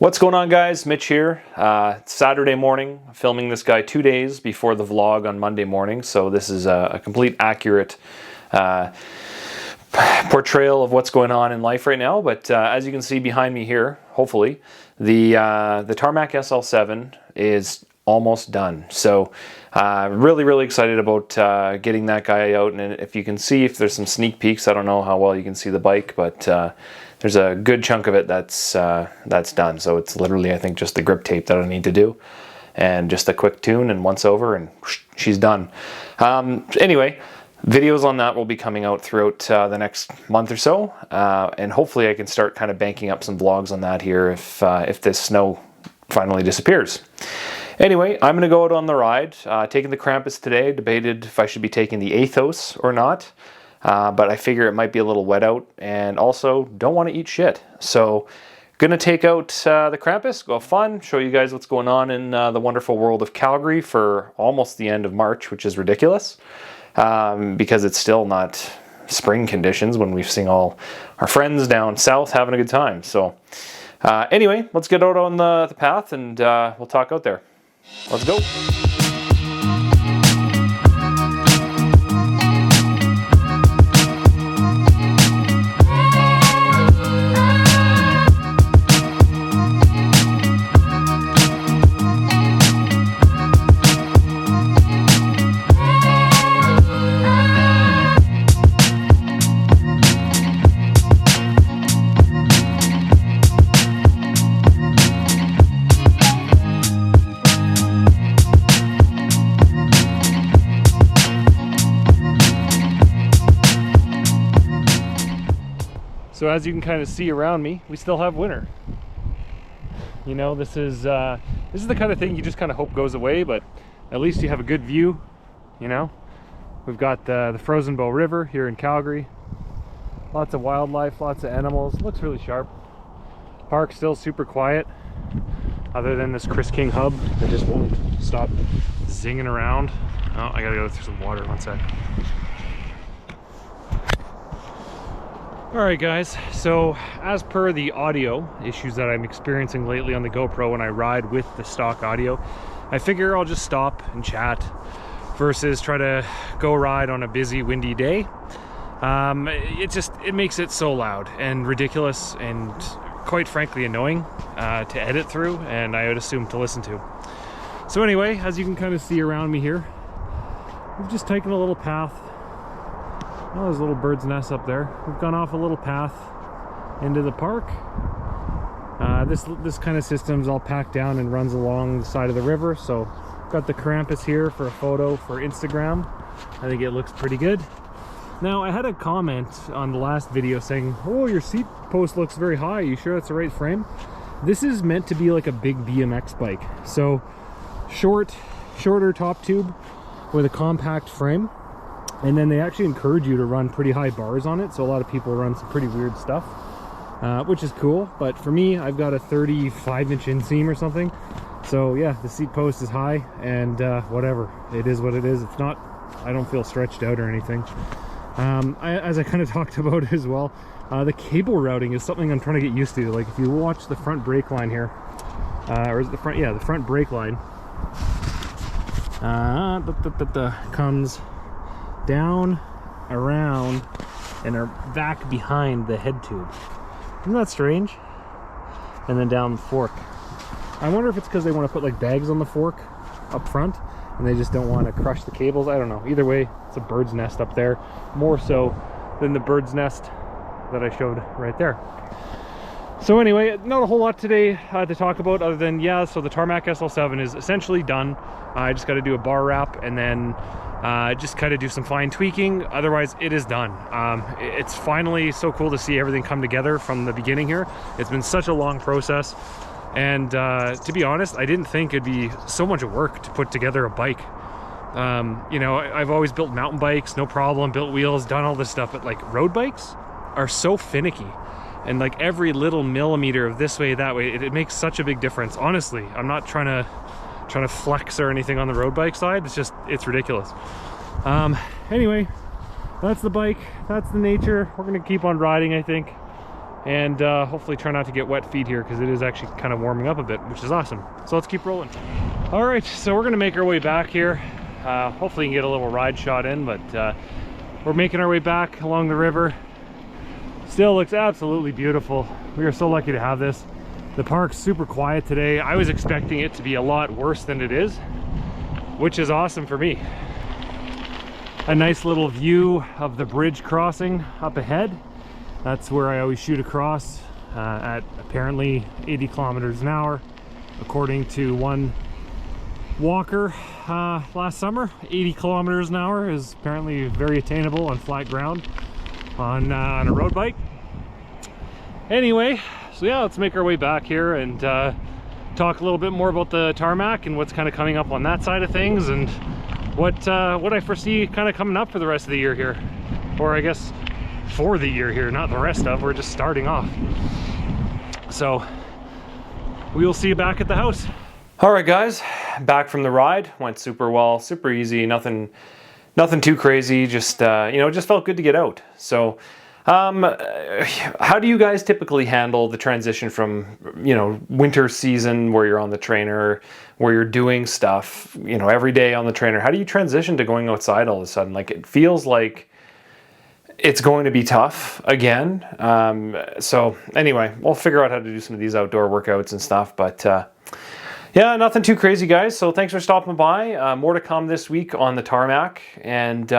What's going on, guys? Mitch here. It's Saturday morning. I'm filming this guy 2 days before the vlog on Monday morning, so this is a complete accurate portrayal of what's going on in life right now. But as you can see behind me here, hopefully, the Tarmac SL7 is almost done. So really excited about getting that guy out. And if you can see, if there's some sneak peeks, I don't know how well you can see the bike, but there's a good chunk of it that's done. So it's literally, I think, just the grip tape that I need to do, and just a quick tune, and once over, and she's done. Anyway, videos on that will be coming out throughout the next month or so, and hopefully I can start kind of banking up some vlogs on that here if this snow finally disappears. Anyway, I'm going to go out on the ride. Taking the Krampus today. Debated if I should be taking the Athos or not. But I figure it might be a little wet out, and also don't want to eat shit. So, gonna take out the Krampus, go have fun, show you guys what's going on in the wonderful world of Calgary for almost the end of March, which is ridiculous, because it's still not spring conditions when we've seen all our friends down south having a good time. So, anyway, let's get out on the path, and we'll talk out there. Let's go. So as you can kind of see around me, we still have winter. You know, this is the kind of thing you just kind of hope goes away, but at least you have a good view. You know, we've got the Frozen Bow River here in Calgary. Lots of wildlife, lots of animals. Looks really sharp. Park's still super quiet, other than this Chris King hub that just won't stop zinging around. Oh, I gotta go through some water. One sec. Alright guys, so as per the audio issues that I'm experiencing lately on the GoPro when I ride with the stock audio, I figure I'll just stop and chat versus try to go ride on a busy, windy day. It makes it so loud and ridiculous and quite frankly annoying to edit through, and I would assume to listen to. So anyway, as you can kind of see around me here, we've just taken a little path. Oh, there's a little bird's nest up there. We've gone off a little path into the park. This kind of system's all packed down and runs along the side of the river. So got the Krampus here for a photo for Instagram. I think it looks pretty good. Now I had a comment on the last video saying, oh, your seat post looks very high. You sure that's the right frame? This is meant to be like a big BMX bike. So shorter top tube with a compact frame. And then they actually encourage you to run pretty high bars on it, so a lot of people run some pretty weird stuff, which is cool. But for me, I've got a 35-inch inseam or something, so yeah, the seat post is high, and whatever, it is what it is. It's not, I don't feel stretched out or anything. As I kind of talked about as well, the cable routing is something I'm trying to get used to. Like if you watch the front brake line here, or is it the front? Yeah, the front brake line comes down, around, and are back behind the head tube. Isn't that strange? And then down the fork. I wonder if it's because they want to put like bags on the fork up front and they just don't want to crush the cables. I don't know. Either way, it's a bird's nest up there, more so than the bird's nest that I showed right there. So anyway, not a whole lot today to talk about other than, yeah, so the Tarmac SL7 is essentially done. I just got to do a bar wrap and then just kind of do some fine tweaking. Otherwise, it is done. It's finally so cool to see everything come together from the beginning here. It's been such a long process. And to be honest, I didn't think it'd be so much work to put together a bike. You know, I've always built mountain bikes, no problem, built wheels, done all this stuff, but like road bikes are so finicky. And like every little millimeter of this way, that way, it makes such a big difference. Honestly, I'm not trying to flex or anything on the road bike side. It's ridiculous. Anyway, that's the bike, that's the nature. We're gonna keep on riding, I think. and hopefully try not to get wet feet here because it is actually kind of warming up a bit, which is awesome. So let's keep rolling. All right, so we're gonna make our way back here. Hopefully you can get a little ride shot in, but we're making our way back along the river. Still looks absolutely beautiful. We are so lucky to have this. The park's super quiet today. I was expecting it to be a lot worse than it is, which is awesome for me. A nice little view of the bridge crossing up ahead. That's where I always shoot across at apparently 80 kilometers an hour, according to one walker last summer. 80 kilometers an hour is apparently very attainable on flat ground on a road bike. Anyway, so yeah, let's make our way back here and talk a little bit more about the tarmac and what's kind of coming up on that side of things, and what I foresee kind of coming up for the rest of the year here, or I guess for the year here, not the rest of. We're just starting off. So we will see you back at the house. All right, guys, back from the ride. Went super well, super easy, nothing too crazy. Just you know, it just felt good to get out. So how do you guys typically handle the transition from, you know, winter season where you're on the trainer, where you're doing stuff, you know, every day on the trainer? How do you transition to going outside all of a sudden? Like, it feels like it's going to be tough again. So anyway, we'll figure out how to do some of these outdoor workouts and stuff, but yeah, nothing too crazy, guys. So thanks for stopping by. More to come this week on the tarmac, and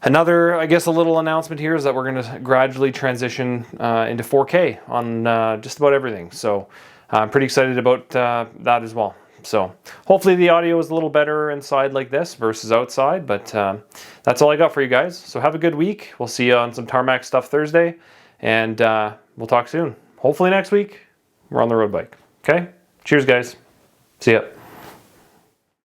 another, I guess, a little announcement here is that we're going to gradually transition into 4K on just about everything. So I'm pretty excited about that as well. So hopefully the audio is a little better inside like this versus outside, but that's all I got for you guys. So have a good week. We'll see you on some tarmac stuff Thursday, and we'll talk soon. Hopefully next week we're on the road bike. Okay? Cheers, guys. See ya.